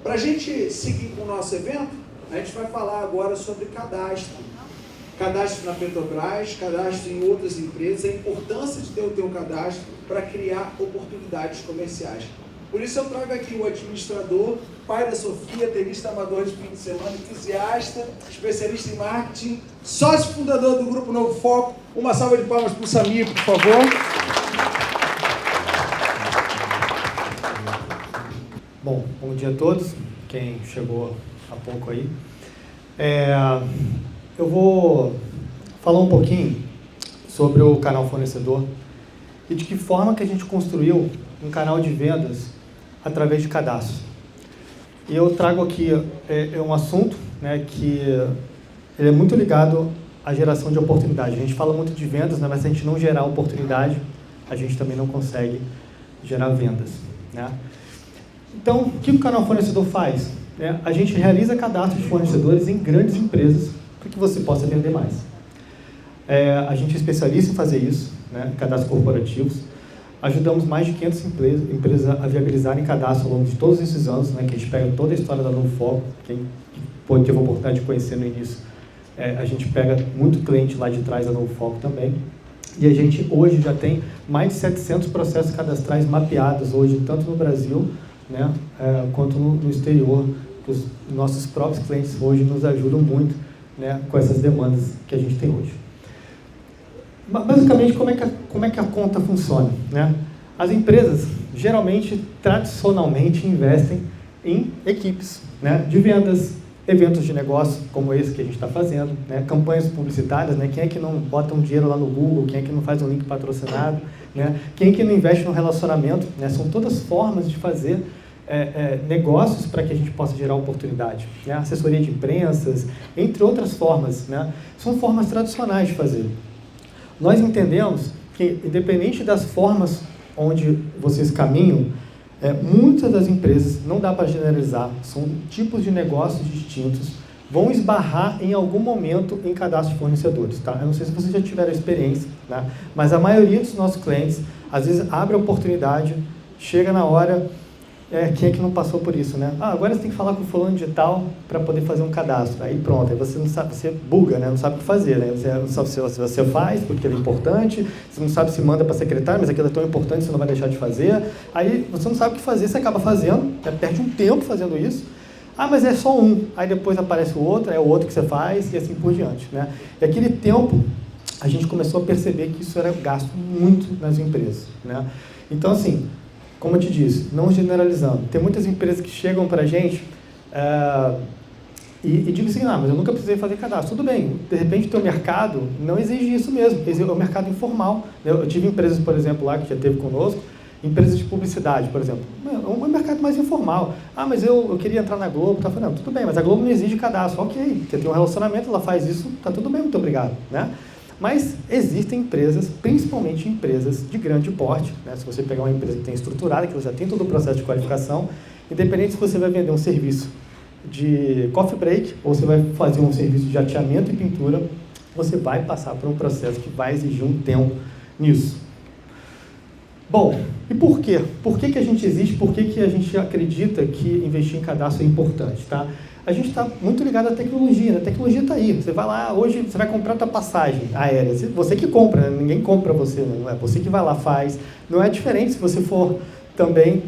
Para a gente seguir com o nosso evento, a gente vai falar agora sobre cadastro. Cadastro na Petrobras, cadastro em outras empresas, a importância de ter o teu cadastro para criar oportunidades comerciais. Por isso eu trago aqui o administrador, pai da Sofia, tenista amador de fim de semana, entusiasta, especialista em marketing, sócio fundador do Grupo Novo Foco. Uma salva de palmas para o Samir, por favor. Bom dia a todos, quem chegou há pouco aí. Eu vou falar um pouquinho sobre o canal fornecedor e de que forma que a gente construiu um canal de vendas através de cadastro. E eu trago aqui um assunto, né, que ele é muito ligado à geração de oportunidade. A gente fala muito de vendas, né, mas se a gente não gerar oportunidade, a gente também não consegue gerar vendas, né? Então, o que o canal fornecedor faz? A gente realiza cadastro de fornecedores em grandes empresas para que você possa vender mais. A gente é especialista em fazer isso, né, cadastros corporativos. Ajudamos mais de 500 empresas a viabilizarem cadastro ao longo de todos esses anos, né, que a gente pega toda a história da Novo Foco. Quem teve a oportunidade de conhecer no início, a gente pega muito cliente lá de trás da Novo Foco também. E a gente hoje já tem mais de 700 processos cadastrais mapeados hoje, tanto no Brasil, né, quanto no exterior. Os nossos próprios clientes hoje nos ajudam muito, né, com essas demandas que a gente tem hoje. Basicamente, como é que a conta funciona, né? As empresas, geralmente, tradicionalmente, investem em equipes, né, de vendas, eventos de negócio, como esse que a gente está fazendo, né, campanhas publicitárias, né, quem é que não bota um dinheiro lá no Google, quem é que não faz um link patrocinado, né, quem é que não investe no relacionamento, né, são todas formas de fazer negócios para que a gente possa gerar oportunidade, né, assessoria de imprensas, entre outras formas, né, são formas tradicionais de fazer. Nós entendemos que, independente das formas onde vocês caminham, muitas das empresas, não dá para generalizar, são tipos de negócios distintos, vão esbarrar em algum momento em cadastro de fornecedores, tá? Eu não sei se vocês já tiveram experiência, né? Mas a maioria dos nossos clientes, às vezes, abre a oportunidade, chega na hora, quem é que não passou por isso, né? Agora você tem que falar com o fulano de tal para poder fazer um cadastro. Aí pronto, aí você não sabe, você buga, né? Não sabe o que fazer, né? Você não sabe se você faz, porque ele é importante, você não sabe se manda para a secretária, mas aquilo é tão importante, você não vai deixar de fazer. Aí você não sabe o que fazer, você acaba fazendo, perde um tempo fazendo isso. Mas é só um. Aí depois aparece o outro, é o outro que você faz, e assim por diante, né? E aquele tempo, a gente começou a perceber que isso era gasto muito nas empresas, né? Então, assim, como eu te disse, não generalizando, tem muitas empresas que chegam para a gente e dizem assim, mas eu nunca precisei fazer cadastro. Tudo bem, de repente o teu mercado não exige isso mesmo, exige o mercado informal. Eu tive empresas, por exemplo, lá que já teve conosco, empresas de publicidade, por exemplo, um mercado mais informal. Mas eu queria entrar na Globo, tá falando, tudo bem, mas a Globo não exige cadastro. Ok, você tem um relacionamento, ela faz isso, tá tudo bem, muito obrigado, né? Mas existem empresas, principalmente empresas de grande porte, né? Se você pegar uma empresa que tem estruturada, que ela já tem todo o processo de qualificação, independente se você vai vender um serviço de coffee break ou você vai fazer um serviço de ateamento e pintura, você vai passar por um processo que vai exigir um tempo nisso. Bom, e por quê? Por que a gente existe? Por que a gente acredita que investir em cadastro é importante, tá? A gente está muito ligado à tecnologia, né? A tecnologia está aí. Você vai lá, hoje você vai comprar a tua passagem aérea. Você que compra, né? Ninguém compra você, não é você que vai lá, faz. Não é diferente se você for também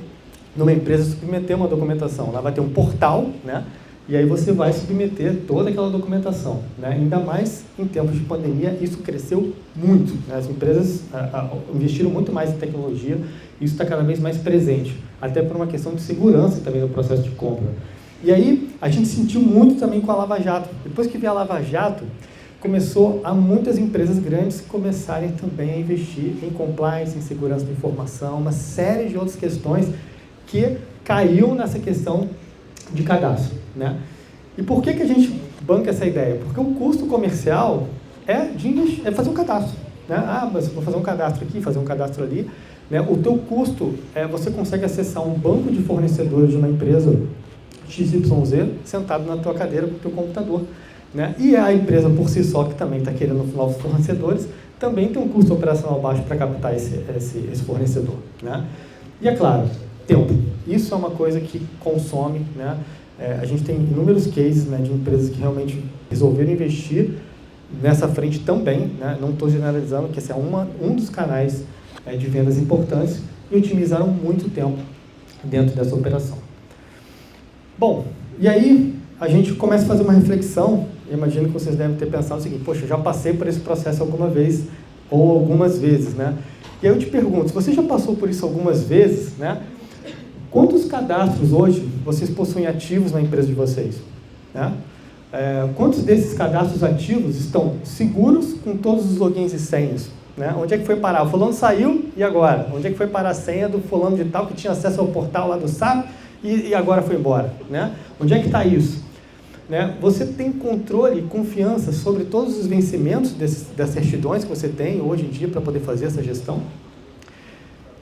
numa empresa submeter uma documentação. Lá vai ter um portal, né? E aí você vai submeter toda aquela documentação, né? Ainda mais em tempos de pandemia, isso cresceu muito, né? As empresas investiram muito mais em tecnologia, e isso está cada vez mais presente, até por uma questão de segurança também no processo de compra. E aí, a gente sentiu muito também com a Lava Jato. Depois que veio a Lava Jato, começou a muitas empresas grandes começarem também a investir em compliance, em segurança da informação, uma série de outras questões que caiu nessa questão de cadastro, né? E por que a gente banca essa ideia? Porque o custo comercial é fazer um cadastro, né? Mas vou fazer um cadastro aqui, fazer um cadastro ali, né? O teu custo você consegue acessar um banco de fornecedores de uma empresa XYZ sentado na tua cadeira com o teu computador, né? E a empresa por si só, que também está querendo novos fornecedores, também tem um custo operacional baixo para captar esse fornecedor, né? E é claro, tempo. Isso é uma coisa que consome, né? A gente tem inúmeros cases, né, de empresas que realmente resolveram investir nessa frente também, né? Não estou generalizando, que esse é um dos canais de vendas importantes, e otimizaram muito tempo dentro dessa operação. Bom, e aí a gente começa a fazer uma reflexão. Eu imagino que vocês devem ter pensado o seguinte: poxa, eu já passei por esse processo alguma vez ou algumas vezes, né? E aí eu te pergunto, se você já passou por isso algumas vezes, né? Quantos cadastros hoje vocês possuem ativos na empresa de vocês, né? Quantos desses cadastros ativos estão seguros com todos os logins e senhas, né? Onde é que foi parar? O fulano saiu, e agora? Onde é que foi parar a senha do fulano de tal que tinha acesso ao portal lá do SAP e agora foi embora, né? Onde é que está isso? Né? Você tem controle e confiança sobre todos os vencimentos das certidões que você tem hoje em dia para poder fazer essa gestão?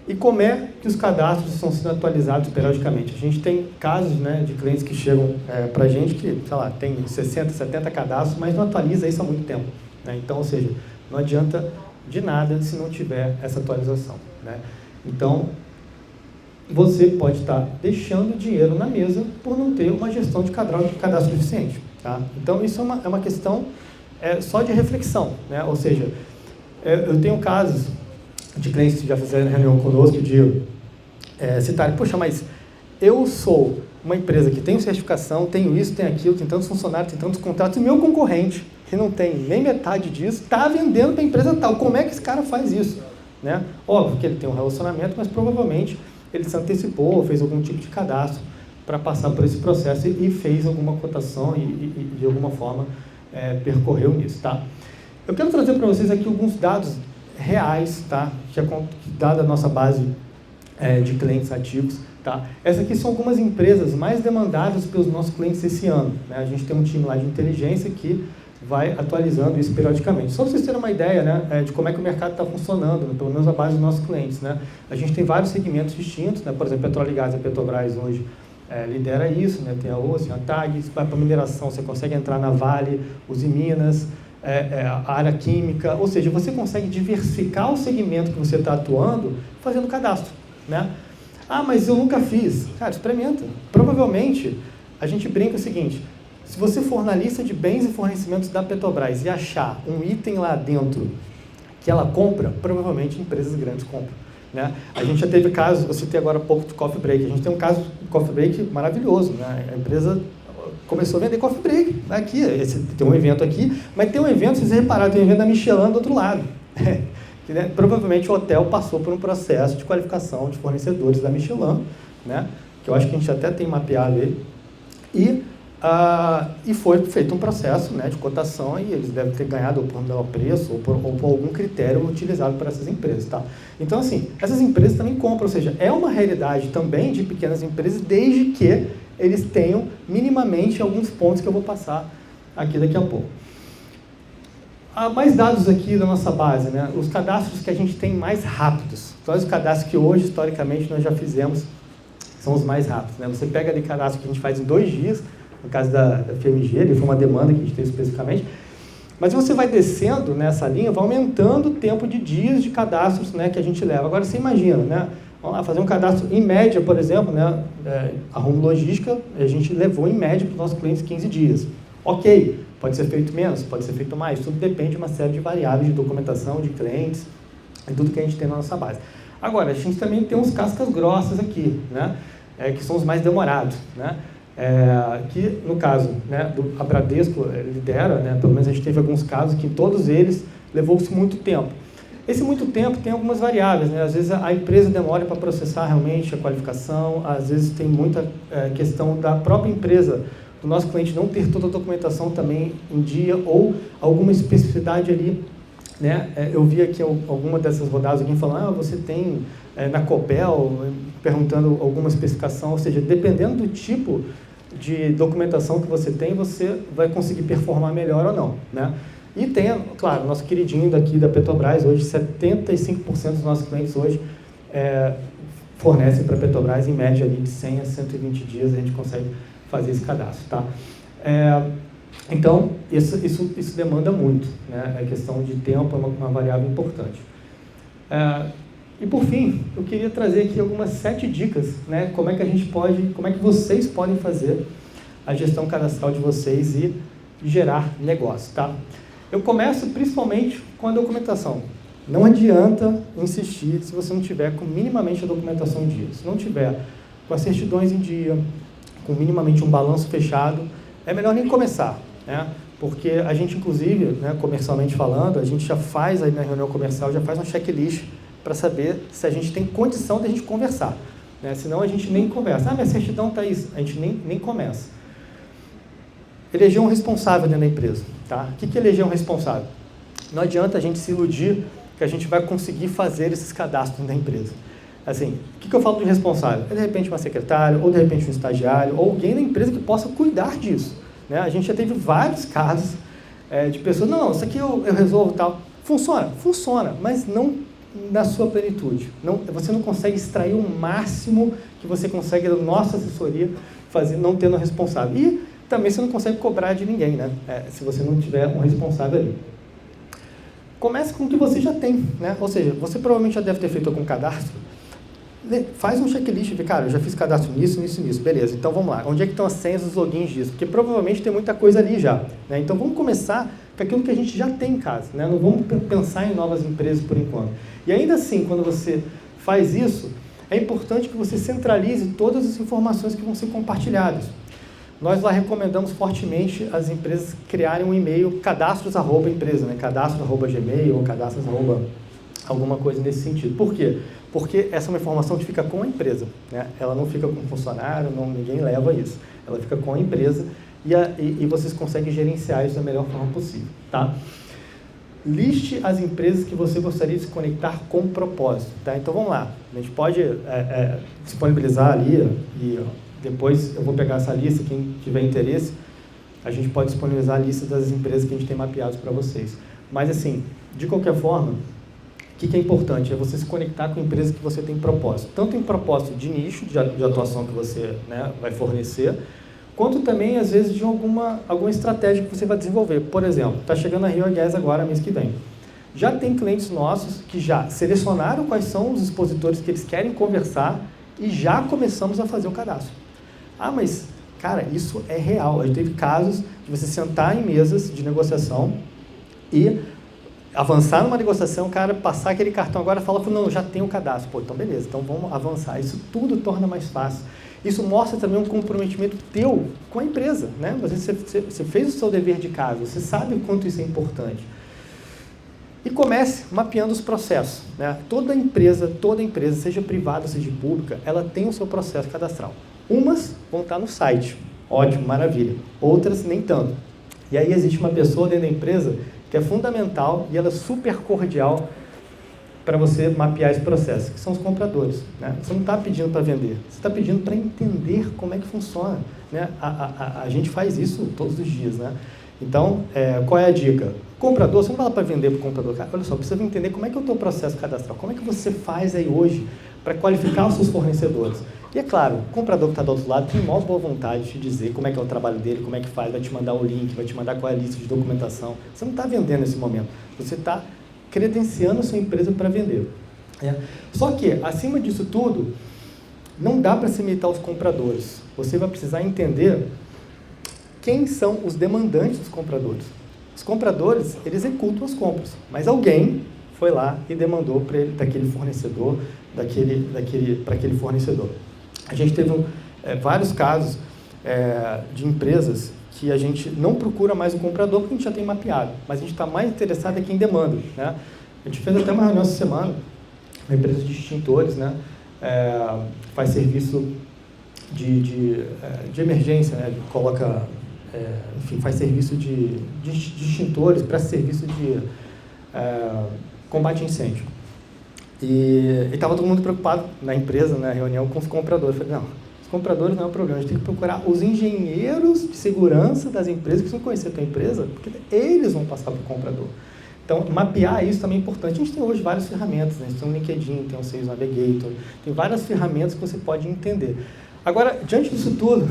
E como é que os cadastros estão sendo atualizados periodicamente? A gente tem casos, né, de clientes que chegam para a gente que, sei lá, tem 60, 70 cadastros, mas não atualiza isso há muito tempo, né? Então, ou seja, não adianta de nada se não tiver essa atualização, né? Então, você pode estar deixando dinheiro na mesa por não ter uma gestão de cadastro eficiente, tá? Então, isso é uma questão só de reflexão, né? Ou seja, eu tenho casos de clientes que já fizeram reunião conosco de citarem: poxa, mas eu sou uma empresa que tem certificação, tenho isso, tenho aquilo, tem tantos funcionários, tem tantos contratos, e meu concorrente, que não tem nem metade disso, está vendendo para a empresa tal. Como é que esse cara faz isso, né? Óbvio que ele tem um relacionamento, mas provavelmente ele se antecipou, fez algum tipo de cadastro para passar por esse processo e fez alguma cotação e de alguma forma percorreu nisso, tá? Eu quero trazer para vocês aqui alguns dados reais, tá? Dada a nossa base de clientes ativos, tá? Essas aqui são algumas empresas mais demandadas pelos nossos clientes esse ano, né? A gente tem um time lá de inteligência que vai atualizando isso periodicamente. Só para vocês terem uma ideia, né, de como é que o mercado está funcionando, né, pelo menos a base dos nossos clientes, né? A gente tem vários segmentos distintos, né? Por exemplo, Petróleo e Gás, a Petrobras hoje lidera isso, né? Tem a OSE, a TAG. Vai para a mineração, você consegue entrar na Vale, Usiminas, a área química, ou seja, você consegue diversificar o segmento que você está atuando fazendo cadastro, né? Ah, mas eu nunca fiz. Cara, experimenta. Provavelmente, a gente brinca o seguinte: se você for na lista de bens e fornecimentos da Petrobras e achar um item lá dentro que ela compra, provavelmente empresas grandes compram, né? A gente já teve casos, eu citei agora há pouco do Coffee Break, a gente tem um caso de Coffee Break maravilhoso, né? A empresa começou a vender Coffee Break, aqui, tem um evento aqui, mas tem um evento, vocês repararam, tem um evento da Michelin do outro lado, que, né, provavelmente o hotel passou por um processo de qualificação de fornecedores da Michelin, né? Que eu acho que a gente até tem mapeado ele, e foi feito um processo, né, de cotação, e eles devem ter ganhado ou por menor preço ou por algum critério utilizado por essas empresas, tá? Então, assim, essas empresas também compram, ou seja, é uma realidade também de pequenas empresas, desde que eles tenham minimamente alguns pontos que eu vou passar aqui daqui a pouco. Há mais dados aqui da nossa base, né? Os cadastros que a gente tem mais rápidos. Então, os cadastros que hoje, historicamente, nós já fizemos, são os mais rápidos, né? Você pega ali cadastro que a gente faz em 2 dias, no caso da FMG, ele foi uma demanda que a gente teve especificamente, mas você vai descendo nessa linha, vai aumentando o tempo de dias de cadastros, né, que a gente leva. Agora, você imagina, né? Vamos lá, fazer um cadastro em média, por exemplo, né, a Rumo Logística, a gente levou em média para os nossos clientes 15 dias. Ok, pode ser feito menos, pode ser feito mais, tudo depende de uma série de variáveis de documentação, de clientes, e tudo que a gente tem na nossa base. Agora, a gente também tem uns cascas grossas aqui, né, que são os mais demorados, né, que no caso, né, a Bradesco lidera, né, pelo menos a gente teve alguns casos que todos eles levou-se muito tempo. Esse muito tempo tem algumas variáveis, né? Às vezes a empresa demora para processar realmente a qualificação, às vezes tem muita questão da própria empresa, do nosso cliente não ter toda a documentação também em dia ou alguma especificidade ali, né? Eu vi aqui alguma dessas rodadas alguém falando, você tem na Copel, perguntando alguma especificação, ou seja, dependendo do tipo de documentação que você tem, você vai conseguir performar melhor ou não, né? E tem, claro, nosso queridinho daqui da Petrobras, hoje 75% dos nossos clientes hoje fornecem para a Petrobras, em média ali de 100 a 120 dias a gente consegue fazer esse cadastro, tá? Então, isso demanda muito, né? A questão de tempo é uma variável importante. E por fim, eu queria trazer aqui algumas 7 dicas, né? Como é que vocês podem fazer a gestão cadastral de vocês e gerar negócio, tá? Eu começo principalmente com a documentação. Não adianta insistir se você não tiver com minimamente a documentação em dia. Se não tiver com as certidões em dia, com minimamente um balanço fechado, é melhor nem começar, né? Porque a gente, inclusive, né, comercialmente falando, a gente já faz aí na reunião comercial, já faz um checklist para saber se a gente tem condição de a gente conversar, né? Senão a gente nem conversa. Ah, minha certidão está isso. A gente nem começa. Eleger um responsável dentro da empresa, tá? O que é eleger um responsável? Não adianta a gente se iludir que a gente vai conseguir fazer esses cadastros da empresa. Assim, o que eu falo de responsável? É de repente uma secretária, ou de repente um estagiário, ou alguém da empresa que possa cuidar disso, né? A gente já teve vários casos de pessoas, não, isso aqui eu resolvo tal. Funciona, mas não na sua plenitude. Você não consegue extrair o máximo que você consegue da nossa assessoria fazer, não tendo um responsável. E também você não consegue cobrar de ninguém, né? Se você não tiver um responsável ali. Comece com o que você já tem, né? Ou seja, você provavelmente já deve ter feito algum cadastro. Faz um checklist, cara, eu já fiz cadastro nisso, beleza. Então vamos lá, onde é que estão as senhas, os logins disso? Porque provavelmente tem muita coisa ali já, né? Então vamos começar com aquilo que a gente já tem em casa, né? Não vamos pensar em novas empresas por enquanto. E ainda assim, quando você faz isso, é importante que você centralize todas as informações que vão ser compartilhadas. Nós lá recomendamos fortemente as empresas criarem um e-mail cadastros@empresa, né? Cadastros@gmail ou cadastros@ alguma coisa nesse sentido. Por quê? Porque essa é uma informação que fica com a empresa, né? Ela não fica com o funcionário, ninguém leva isso. Ela fica com a empresa e vocês conseguem gerenciar isso da melhor forma possível, tá? Liste as empresas que você gostaria de se conectar com propósito, tá? Então vamos lá, a gente pode disponibilizar ali e depois eu vou pegar essa lista, quem tiver interesse, a gente pode disponibilizar a lista das empresas que a gente tem mapeados para vocês. Mas assim, de qualquer forma, o que é importante? É você se conectar com empresas que você tem propósito. Tanto em propósito de nicho, de atuação que você, né, vai fornecer, quanto também, às vezes, de alguma estratégia que você vai desenvolver. Por exemplo, está chegando a Rio Gas agora, mês que vem. Já tem clientes nossos que já selecionaram quais são os expositores que eles querem conversar e já começamos a fazer o cadastro. Ah, mas, cara, isso é real. A gente teve casos de você sentar em mesas de negociação e avançar numa negociação, o cara passar aquele cartão agora e fala, não, já tem o cadastro. Pô, então beleza, então vamos avançar. Isso tudo torna mais fácil. Isso mostra também um comprometimento teu com a empresa, né? Você fez o seu dever de casa, você sabe o quanto isso é importante. E comece mapeando os processos, né? Toda empresa, seja privada, seja pública, ela tem o seu processo cadastral. Umas vão estar no site, ótimo, maravilha. Outras nem tanto. E aí existe uma pessoa dentro da empresa que é fundamental e ela é super cordial para você mapear esse processo, que são os compradores, né? Você não está pedindo para vender, você está pedindo para entender como é que funciona, né? A gente faz isso todos os dias, né? Então, qual é a dica? Comprador, você não fala para vender para o comprador, cara, olha só, precisa entender como é que é o teu processo cadastral, como é que você faz aí hoje para qualificar os seus fornecedores. E é claro, o comprador que está do outro lado tem maior boa vontade de te dizer como é que é o trabalho dele, como é que faz, vai te mandar o link, vai te mandar qual é a lista de documentação. Você não está vendendo nesse momento, você está credenciando a sua empresa para vender. Só que, acima disso tudo, não dá para se limitar aos compradores. Você vai precisar entender quem são os demandantes dos compradores. Os compradores, eles executam as compras, mas alguém foi lá e demandou para ele, daquele fornecedor, para aquele fornecedor. A gente teve vários casos de empresas que a gente não procura mais o comprador porque a gente já tem mapeado, mas a gente está mais interessado em quem demanda, né? A gente fez até uma reunião essa semana, uma empresa de extintores, né? Faz serviço de emergência, né? Coloca, enfim, faz serviço de extintores para serviço de combate a incêndio. E estava todo mundo preocupado na empresa, na reunião, com os compradores. Eu falei, não, os compradores não é o problema, a gente tem que procurar os engenheiros de segurança das empresas que precisam conhecer a tua empresa, porque eles vão passar para o comprador. Então, mapear isso também é importante. A gente tem hoje várias ferramentas, né? A gente tem o LinkedIn, tem o Sales Navigator, tem várias ferramentas que você pode entender. Agora, diante disso tudo,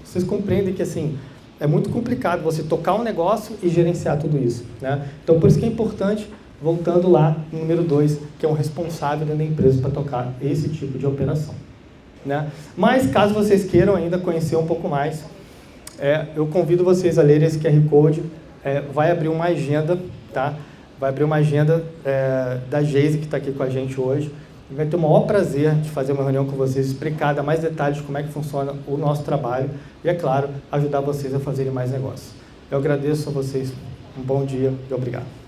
vocês compreendem que, assim, é muito complicado você tocar um negócio e gerenciar tudo isso, né? Então, por isso que é importante voltando lá no número 2, que é um responsável dentro da empresa para tocar esse tipo de operação. Né? Mas, caso vocês queiram ainda conhecer um pouco mais, eu convido vocês a lerem esse QR Code. Vai abrir uma agenda, tá? Vai abrir uma agenda da Geise, que está aqui com a gente hoje. E vai ter o maior prazer de fazer uma reunião com vocês, explicar, dar mais detalhes de como é que funciona o nosso trabalho e, é claro, ajudar vocês a fazerem mais negócios. Eu agradeço a vocês. Um bom dia e obrigado.